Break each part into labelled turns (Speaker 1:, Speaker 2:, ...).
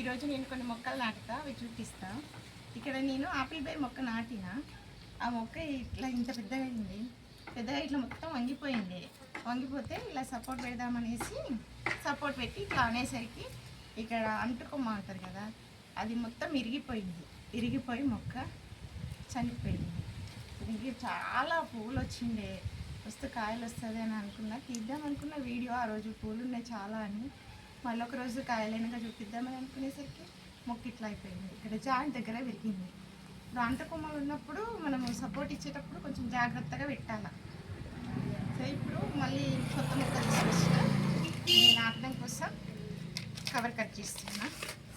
Speaker 1: ఈరోజు నేను కొన్ని మొక్కలు నాటుతా, అవి చూపిస్తా. ఇక్కడ నేను ఆపిల్ బేర్ మొక్క నాటిన. ఆ మొక్క ఇట్లా ఇంత పెద్దగా అయింది. పెద్దగా ఇట్లా మొత్తం వంగిపోయింది. వంగిపోతే ఇలా సపోర్ట్ పెడదామనేసి సపోర్ట్ పెట్టి ఇట్లా అనేసరికి ఇక్కడ అంటుకొమ్మ అంటారు కదా, అది మొత్తం ఇరిగిపోయి మొక్క చనిపోయింది. దీనికి చాలా పూలు వచ్చిండే, వస్తే కాయలు వస్తుంది అని అనుకున్నా, తీద్దాం అనుకున్న వీడియో. ఆ రోజు పూలు ఉన్నాయి చాలా అని, మళ్ళీ ఒక రోజు కాయలైనగా చూపిద్దామని అనుకునేసరికి మొక్క ఇట్లా అయిపోయింది. ఇక్కడ జాయింట్ దగ్గర విరిగింది. ఇప్పుడు అంటుకొమ్మలు ఉన్నప్పుడు మనము సపోర్ట్ ఇచ్చేటప్పుడు కొంచెం జాగ్రత్తగా పెట్టాలి. సో ఇప్పుడు మళ్ళీ కొత్త మొక్క తీసుకొచ్చిన, నేను నాటడం కోసం కవర్ కట్ చేస్తున్నా.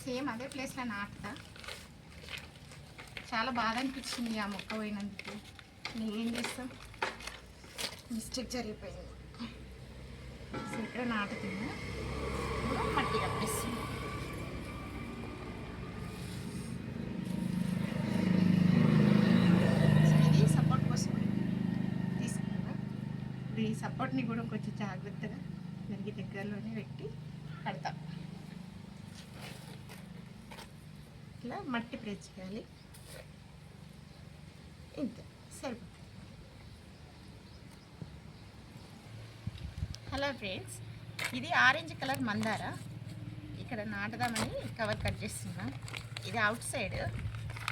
Speaker 1: సేమ్ అదే ప్లేస్లో నాటుతా. చాలా బాధ అనిపించింది ఆ మొక్క పోయినందుకు. నేనేం చేస్తాం, మిస్టేక్ జరిగిపోయింది. సో ఇక్కడ నాటుతున్నా, ఇప్పుడు మట్టి కప్పేస్తుంది. ఇది సపోర్ట్ కోసం తీసుకున్నా. ఇప్పుడు ఈ సపోర్ట్ని కూడా కొంచెం జాగ్రత్తగా దానికి దగ్గరలోనే పెట్టి కడతా. ఇట్లా మట్టి ప్రెస్ చేయాలి, ఇంతే సరిపోతుంది. హలో ఫ్రెండ్స్, ఇది ఆరెంజ్ కలర్ మందార. ఇక్కడ నాటుదామని కవర్ కట్ చేస్తున్నా. ఇది అవుట్ సైడ్.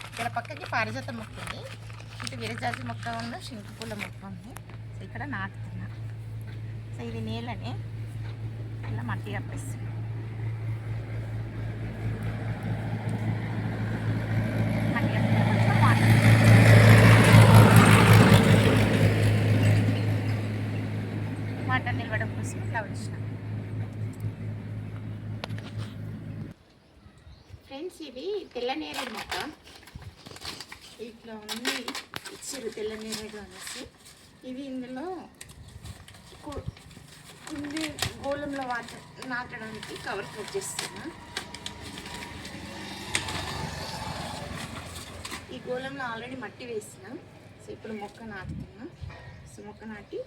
Speaker 1: ఇక్కడ పక్కకి పారిజాత మొక్క ఉంది, ఇటు విరజాజి మొక్క ఉన్న శంకుపూల మొక్క ఉంది. సో ఇక్కడ నాటుతున్నా. సో ఇది నేలని ఇలా మట్టి కప్పేస్తున్నా. వాటర్ నిలవడం కోసం ఇట్లా వచ్చిన. ఫ్రెండ్స్, ఇది తెల్లనేరేడు మొక్క. ఇట్లా అన్నీ ఇచ్చారు తెల్లనేరేడు అనేసి. ఇది ఇందులో కుండి గోళంలో వాటర్ నాటడానికి కవర్ కట్ చేస్తున్నా. ఈ గోళంలో ఆల్రెడీ మట్టి వేసిన. సో ఇప్పుడు మొక్క నాటుతున్నా. సో మొక్క నాటి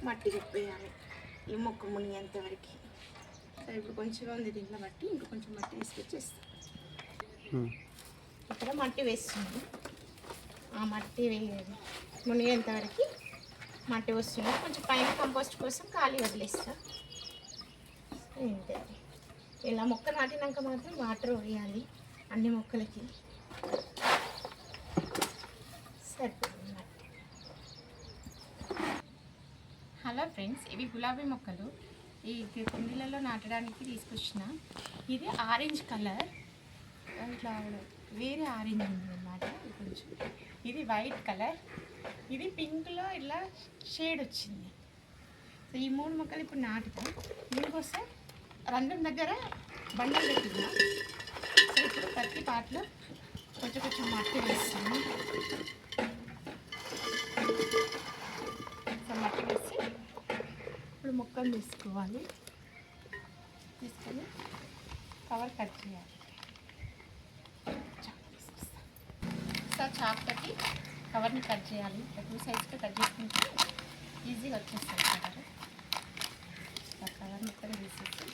Speaker 1: మట్టి చెప్పేయాలి ఈ మొక్క మునిగేంత వరకు. సో ఇప్పుడు కొంచెం ఉంది దీంట్లో మట్టి, ఇంకా కొంచెం మట్టి తీసుకొచ్చేస్తాను. ఇక్కడ మట్టి వేస్తుంది. ఆ మట్టి మునిగేంత వరకు మట్టి వస్తుంది. కొంచెం పైన కంపోస్ట్ కోసం ఖాళీ వదిలేస్తా. ఇంతే. ఇలా మొక్క నాటినాక మాత్రం వాటర్ వేయాలి అన్ని మొక్కలకి. సరిపోతుంది. హలో ఫ్రెండ్స్, ఇవి గులాబీ మొక్కలు. ఈ కుండీలలో నాటడానికి తీసుకొచ్చిన. ఇది ఆరెంజ్ కలర్, ఇట్లా వేరే ఆరెంజ్ ఉంది అన్నమాట. కొంచెం ఇది వైట్ కలర్, ఇది పింక్లో ఇలా షేడ్ వచ్చింది. సో ఈ మూడు మొక్కలు ఇప్పుడు నాటుతాం. దీనికోసం రంధ్రం దగ్గర బండలు పెట్టినా. సో ఇప్పుడు ప్రతి పాటలో కొంచెం కొంచెం మట్టి వేస్తాము. సో మట్టి వేసి ఇప్పుడు మొక్కలు తీసుకోవాలి. తీసుకొని కవర్ కట్ చేయాలి. సో చాక్ పెట్టి కవర్ని కట్ చేయాలి. 2 సైజ్కి కట్ చేసుకుంటే ఈజీగా వచ్చేస్తుంది కవర్. ఆ కవర్ని ఇక్కడ తీసేసి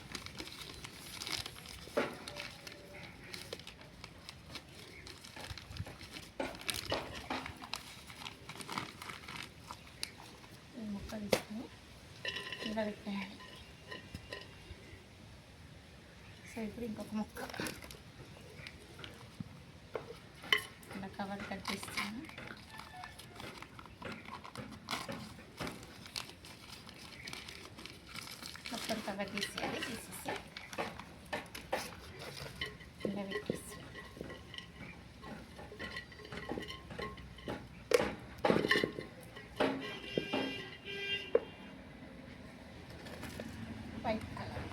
Speaker 1: మొక్క తీసుకొని ఇలా పెట్టేయాలి. సో ఇప్పుడు ఇంకొక మొక్క ఇలా కవర్ కట్ చేస్తాను. మొత్తం కవర్ తీసేయాలి. తీసేసి ఇలా పెట్టేసి వైట్ కలర్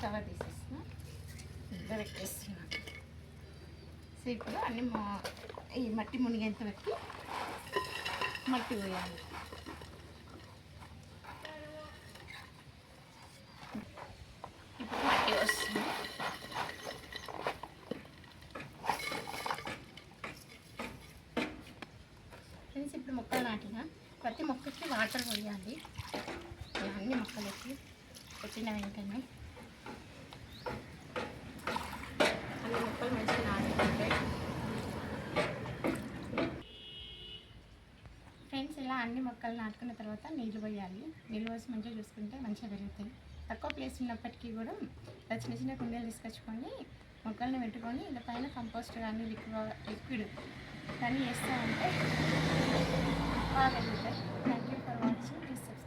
Speaker 1: కవర్ తీసేసిన, ఇద్దరు పెట్టేస్తున్నాను. సో ఇప్పుడు అన్ని ఈ మట్టి మునిగేంత వరకు మట్టి పోయాలి. ఇప్పుడు మట్టి మొక్కలు నాటిన ప్రతి మొక్కకి వాటర్ పోయాలి. అన్ని మొక్కలకి వచ్చిన వెంటనే అన్ని మొక్కలు మంచిగా నాటుకుంటాయి. ఫ్రెండ్స్, ఇలా అన్ని మొక్కలు నాటుకున్న తర్వాత నీళ్ళు పోయాలి. నీళ్ళు పోసి మంచిగా చూసుకుంటే మంచిగా పెరుగుతాయి. తక్కువ ప్లేస్ ఉన్నప్పటికీ కూడా ఇలా చిన్న చిన్న కుండీలు తీసుకొచ్చుకొని మొక్కల్ని పెట్టుకొని ఇలా పైన కంపోస్ట్ కానీ లిక్విడ్ కానీ వేస్తూ ఉంటే బాగా పెరుగుతాయి. Thank you for watching. Please subscribe.